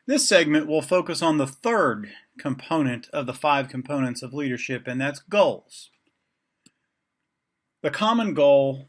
This segment will focus on the third component of the 5 components of leadership, and that's goals. The common goal,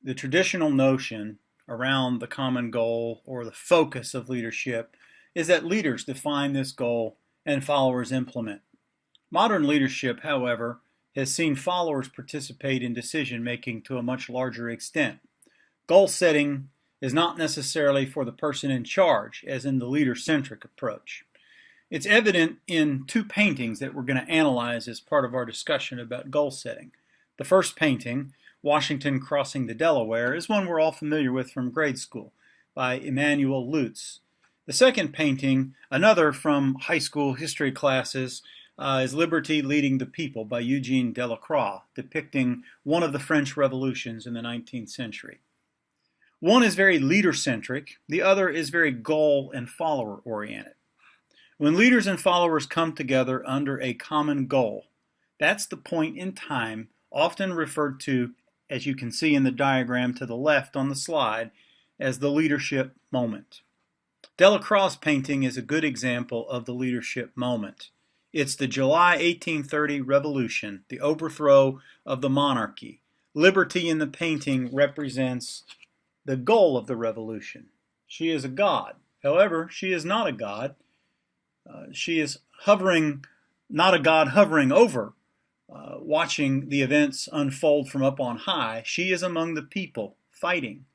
the traditional notion around the common goal or the focus of leadership is that leaders define this goal and followers implement. Modern leadership, however, has seen followers participate in decision making to a much larger extent. Goal setting is not necessarily for the person in charge, as in the leader-centric approach. It's evident in 2 paintings that we're going to analyze as part of our discussion about goal setting. The first painting, Washington Crossing the Delaware, is one we're all familiar with from grade school by Emanuel Lutz. The second painting, another from high school history classes, is Liberty Leading the People by Eugene Delacroix, depicting one of the French revolutions in the 19th century. One is very leader-centric, the other is very goal and follower-oriented. When leaders and followers come together under a common goal, that's the point in time often referred to, as you can see in the diagram to the left on the slide, as the leadership moment. Delacroix's painting is a good example of the leadership moment. It's the July 1830 revolution, the overthrow of the monarchy. Liberty in the painting represents the goal of the revolution. She is a god. However, she is not a god. She is not a god hovering over, watching the events unfold from up on high. She is among the people, fighting.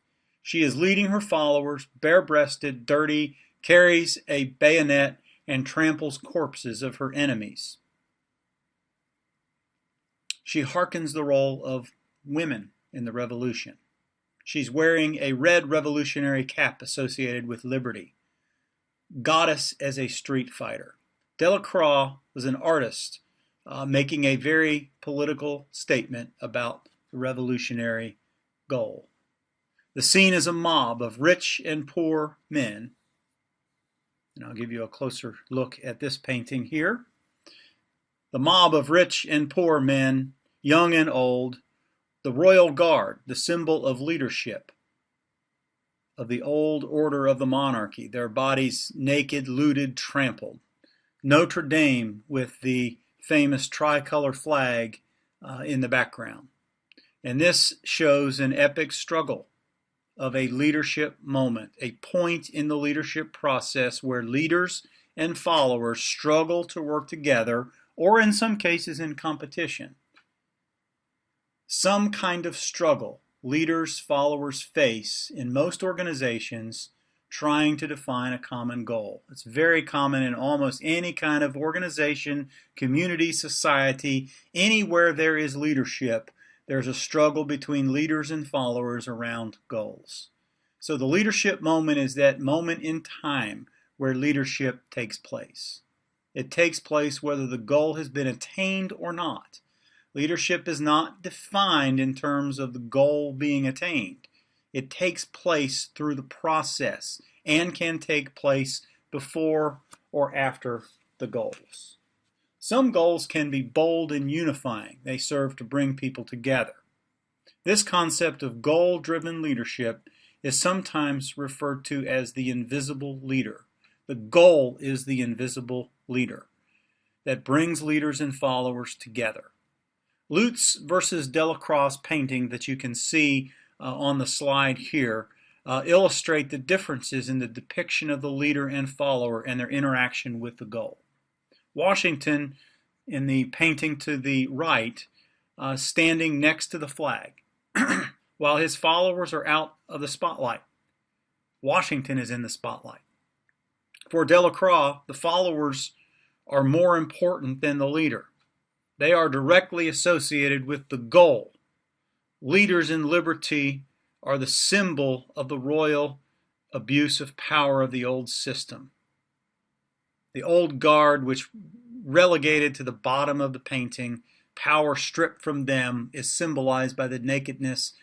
She is leading her followers, bare-breasted, dirty, carries a bayonet, and tramples corpses of her enemies. She hearkens the role of women in the revolution. She's wearing a red revolutionary cap associated with liberty. Goddess as a street fighter. Delacroix was an artist making a very political statement about the revolutionary goal. The scene is a mob of rich and poor men. And I'll give you a closer look at this painting here. The mob of rich and poor men, young and old, the royal guard, the symbol of leadership, of the old order of the monarchy, their bodies naked, looted, trampled. Notre Dame with the famous tricolor flag in the background. And this shows an epic struggle of a leadership moment, a point in the leadership process where leaders and followers struggle to work together, or in some cases in competition. Some kind of struggle leaders, followers face in most organizations trying to define a common goal. It's very common in almost any kind of organization, community, society, anywhere there is leadership, there's a struggle between leaders and followers around goals. So the leadership moment is that moment in time where leadership takes place. It takes place whether the goal has been attained or not. Leadership is not defined in terms of the goal being attained. It takes place through the process and can take place before or after the goals. Some goals can be bold and unifying. They serve to bring people together. This concept of goal-driven leadership is sometimes referred to as the invisible leader. The goal is the invisible leader that brings leaders and followers together. Lutz versus Delacroix's painting that you can see on the slide here illustrate the differences in the depiction of the leader and follower and their interaction with the goal. Washington, in the painting to the right, standing next to the flag, while his followers are out of the spotlight. Washington is in the spotlight. For Delacroix, the followers are more important than the leader. They are directly associated with the goal. Leaders in liberty are the symbol of the royal abuse of power of the old system. The old guard, which relegated to the bottom of the painting, power stripped from them, is symbolized by the nakedness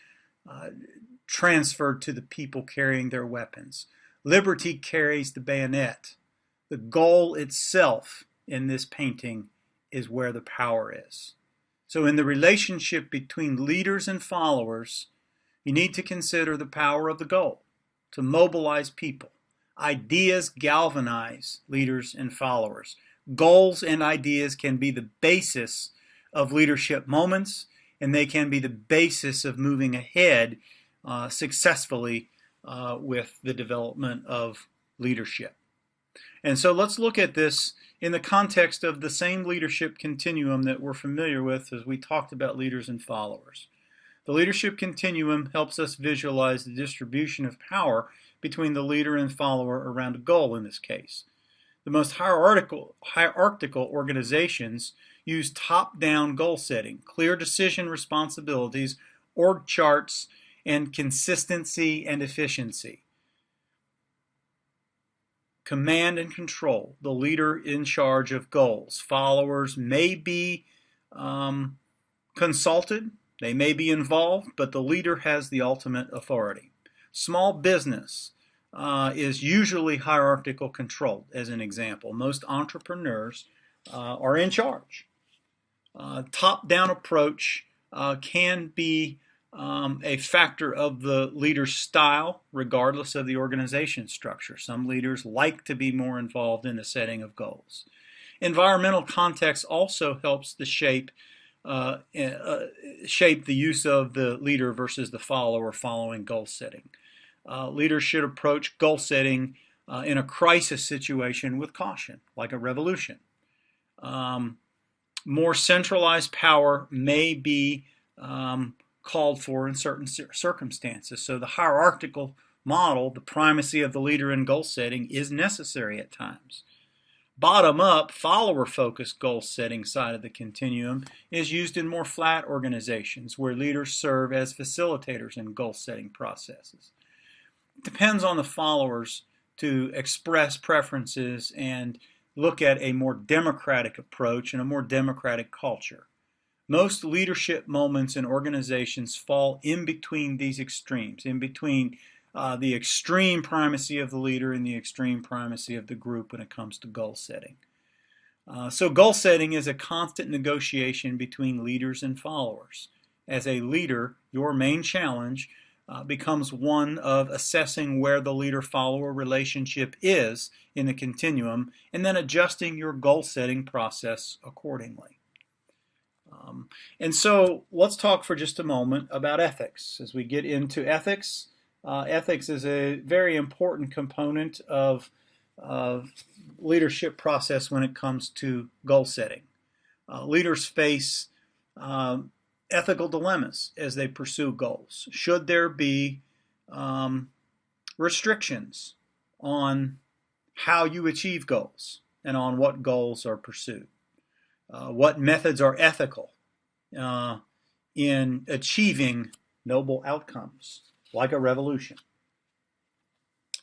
transferred to the people carrying their weapons. Liberty carries the bayonet. The goal itself in this painting is where the power is. So in the relationship between leaders and followers, you need to consider the power of the goal to mobilize people. Ideas galvanize leaders and followers. Goals and ideas can be the basis of leadership moments, and they can be the basis of moving ahead successfully with the development of leadership. And so let's look at this in the context of the same leadership continuum that we're familiar with as we talked about leaders and followers. The leadership continuum helps us visualize the distribution of power between the leader and follower around a goal in this case. The most hierarchical organizations use top-down goal setting, clear decision responsibilities, org charts, and consistency and efficiency. Command and control, the leader in charge of goals. Followers may be consulted, they may be involved, but the leader has the ultimate authority. Small business is usually hierarchical controlled, as an example. Most entrepreneurs are in charge. Top-down approach can be a factor of the leader's style, regardless of the organization structure. Some leaders like to be more involved in the setting of goals. Environmental context also helps to shape the use of the leader versus the follower following goal setting. Leaders should approach goal setting in a crisis situation with caution, like a revolution. More centralized power may be called for in certain circumstances. So the hierarchical model, the primacy of the leader in goal setting, is necessary at times. Bottom-up, follower-focused goal-setting side of the continuum is used in more flat organizations where leaders serve as facilitators in goal-setting processes. It depends on the followers to express preferences and look at a more democratic approach and a more democratic culture. Most leadership moments in organizations fall in between these extremes, in between the extreme primacy of the leader and the extreme primacy of the group when it comes to goal setting. So goal setting is a constant negotiation between leaders and followers. As a leader, your main challenge becomes one of assessing where the leader-follower relationship is in the continuum and then adjusting your goal setting process accordingly. And so let's talk for just a moment about ethics. As we get into ethics, ethics is a very important component of leadership process when it comes to goal setting. Leaders face ethical dilemmas as they pursue goals. Should there be restrictions on how you achieve goals and on what goals are pursued? What methods are ethical in achieving noble outcomes, like a revolution?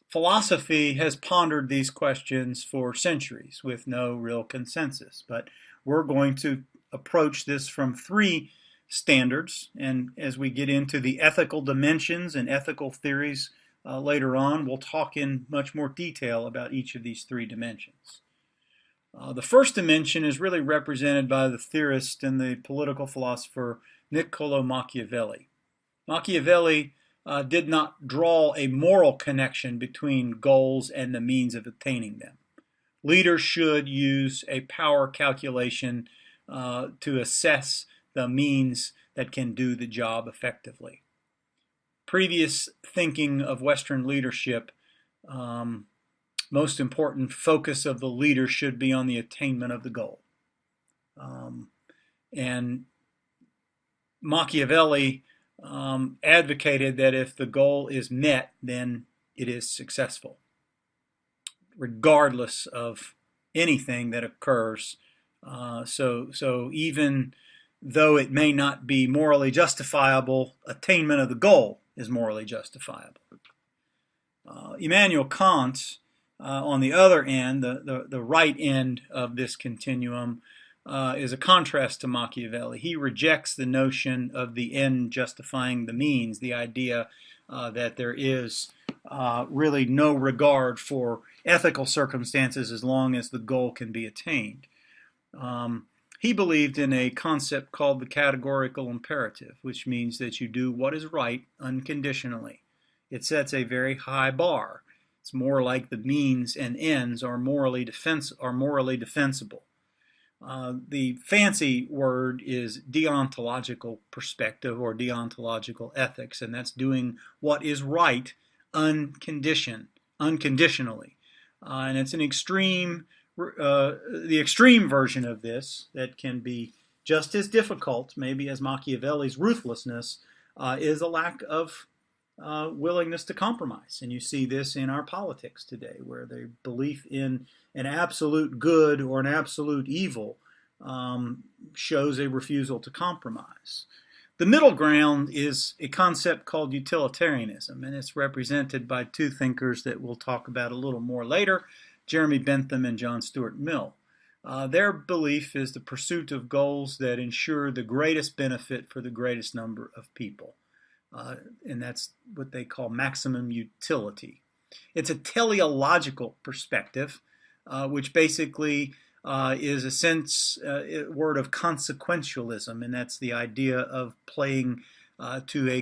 Philosophy has pondered these questions for centuries with no real consensus, but we're going to approach this from three standards, and as we get into the ethical dimensions and ethical theories later on, we'll talk in much more detail about each of these three dimensions. The first dimension is really represented by the theorist and the political philosopher Niccolò Machiavelli. Machiavelli did not draw a moral connection between goals and the means of attaining them. Leaders should use a power calculation to assess the means that can do the job effectively. Previous thinking of Western leadership, most important focus of the leader should be on the attainment of the goal. And Machiavelli advocated that if the goal is met, then it is successful, regardless of anything that occurs. So even though it may not be morally justifiable, attainment of the goal is morally justifiable. Immanuel Kant, on the other end, the right end of this continuum, is a contrast to Machiavelli. He rejects the notion of the end justifying the means, the idea that there is really no regard for ethical circumstances as long as the goal can be attained. He believed in a concept called the categorical imperative, which means that you do what is right unconditionally. It sets a very high bar. It's more like the means and ends are morally defensible. The fancy word is deontological perspective or deontological ethics, and that's doing what is right unconditionally. And it's an the extreme version of this that can be just as difficult, maybe as Machiavelli's ruthlessness, is a lack of willingness to compromise. And you see this in our politics today, where the belief in an absolute good or an absolute evil shows a refusal to compromise. The middle ground is a concept called utilitarianism, and it's represented by two thinkers that we'll talk about a little more later, Jeremy Bentham and John Stuart Mill. Their belief is the pursuit of goals that ensure the greatest benefit for the greatest number of people. And that's what they call maximum utility. It's a teleological perspective, which basically is a word of consequentialism, and that's the idea of playing to a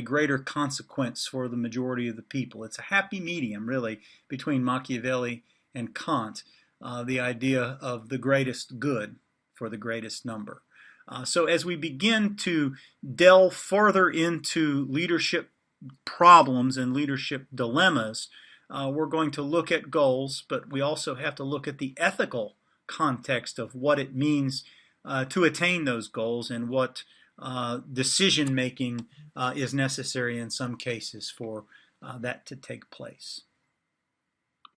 greater consequence for the majority of the people. It's a happy medium, really, between Machiavelli and Kant, the idea of the greatest good for the greatest number. So as we begin to delve further into leadership problems and leadership dilemmas, we're going to look at goals, but we also have to look at the ethical context of what it means to attain those goals and what decision making is necessary in some cases for that to take place.